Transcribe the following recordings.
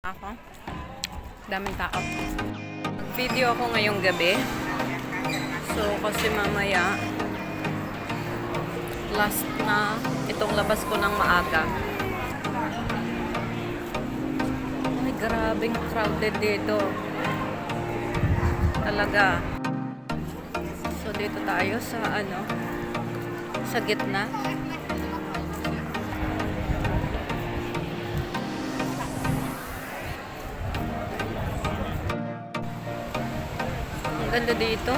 Ako, daming tao. Nag-video ako ngayong gabi. So, kasi mamaya, last na itong labas ko ng maaga. Ay, grabing crowded dito. Talaga. So, dito tayo sa sa gitna. Ganda dito.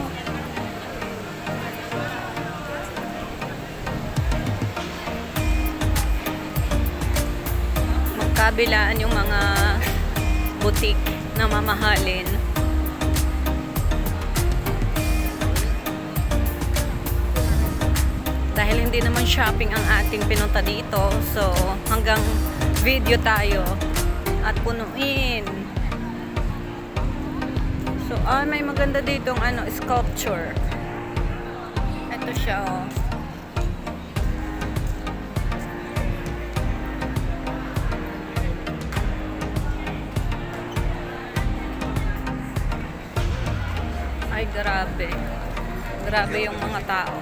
Magkabilaan yung mga butik na mamahalin. Dahil hindi naman shopping ang ating pinunta dito, so hanggang video tayo at punuin. So, may maganda ditong sculpture. Ito siya, oh. Ay, grabe. Grabe yung mga tao.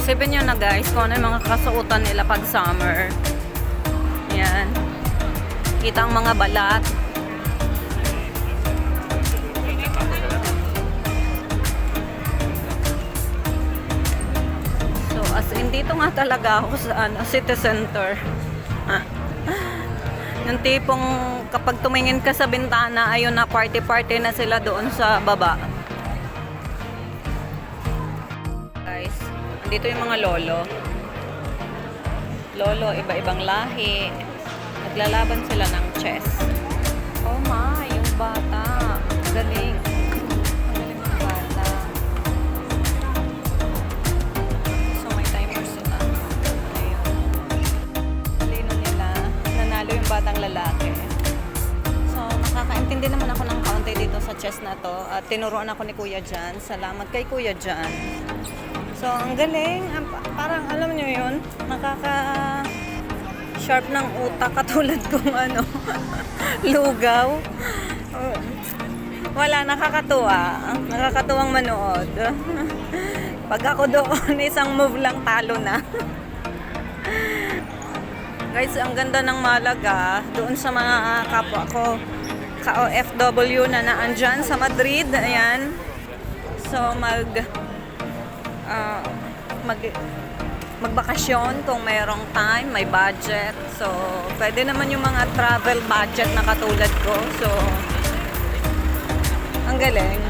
Isipin nyo na guys kung ano yung mga kasuotan nila pag summer. Yan. Kita ang mga balat. So as in dito nga talaga ako sa city center. Yung tipong kapag tumingin ka sa bintana, ayun na party-party na sila doon sa baba. Dito yung mga lolo. Lolo, iba-ibang lahi. Naglalaban sila ng chess. Oh my, yung bata. Galing. Galing yung bata. So, may timer sila. Ayun. Lino nila. Nanalo yung batang lalaki. So, nakakaintindi naman ako ng kaunti dito sa chess na to. At tinuruan ako ni Kuya Jan. Salamat kay Kuya Jan. So, ang galing. Parang, alam nyo yun, nakaka-sharp ng utak katulad kong lugaw. Wala, nakakatuwa. Nakakatuwang manood. Pag ako doon, isang move lang talo na. Guys, ang ganda ng Malaga. Doon sa mga kapwa ko, ka-OFW na naandyan sa Madrid. Ayan. So, magbakasyon kung mayroong time, may budget. So, pwede naman yung mga travel budget na katulad ko. So, ang galing.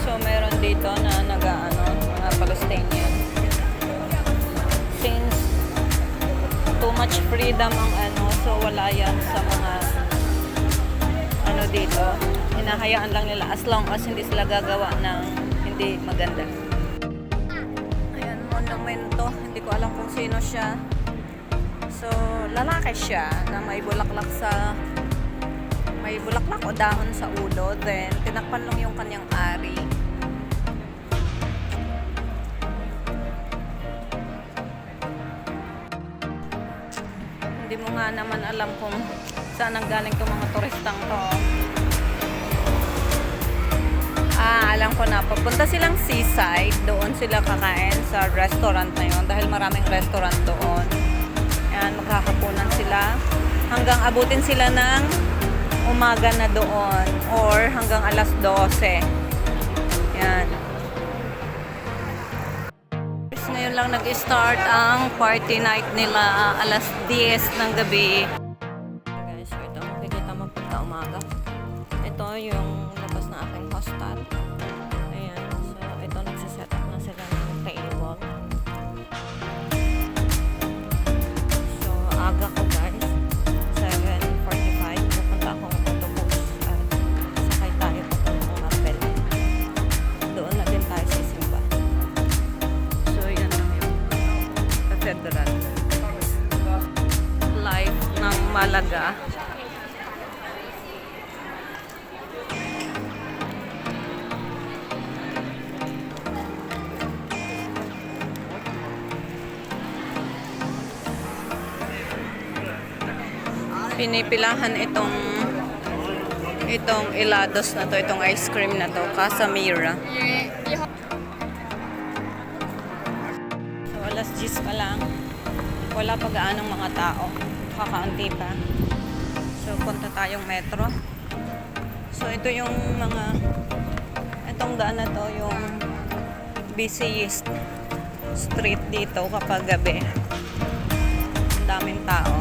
So, meron dito na mga Palestinian. Since too much freedom ang so wala yan sa mga dito. Hinahayaan lang nila as long as hindi sila gagawa ng hindi maganda. Ayan, monumento. Hindi ko alam kung sino siya. So, lalaki siya na may bulaklak o dahon sa ulo. Then, tinakpan lang yung kanyang ari. Hindi mo nga naman alam kung saan ang galing itong mga turistang to. Alam ko na, papunta silang seaside, doon sila kakain sa restaurant na yun dahil maraming restaurant doon. Yan, magkakapunan sila hanggang abutin sila ng umaga na doon or hanggang alas 12. Yan. Ngayon lang nag-start ang party night nila, alas 10 ng gabi. Guys, ito makikita mo pagka umaga. Ito yung labas na aking hostel. Ayan, so ito nagsiset up na sila ng table. So, aga ko guys, 7:45, pupunta akong autobus at sakay tayo papuntang Marbel. Doon na din tayo sisimba. So, yan lang yung cathedral. Life ng Malaga. Pinipilahan itong Elados na to, itong ice cream na to, Casamira. So, alas 10 pa lang. Wala pa gaanong mga tao. Kakaunti pa. So, punta tayong metro. So, ito yung itong daan na to, yung busiest street dito kapag gabi. Daming tao.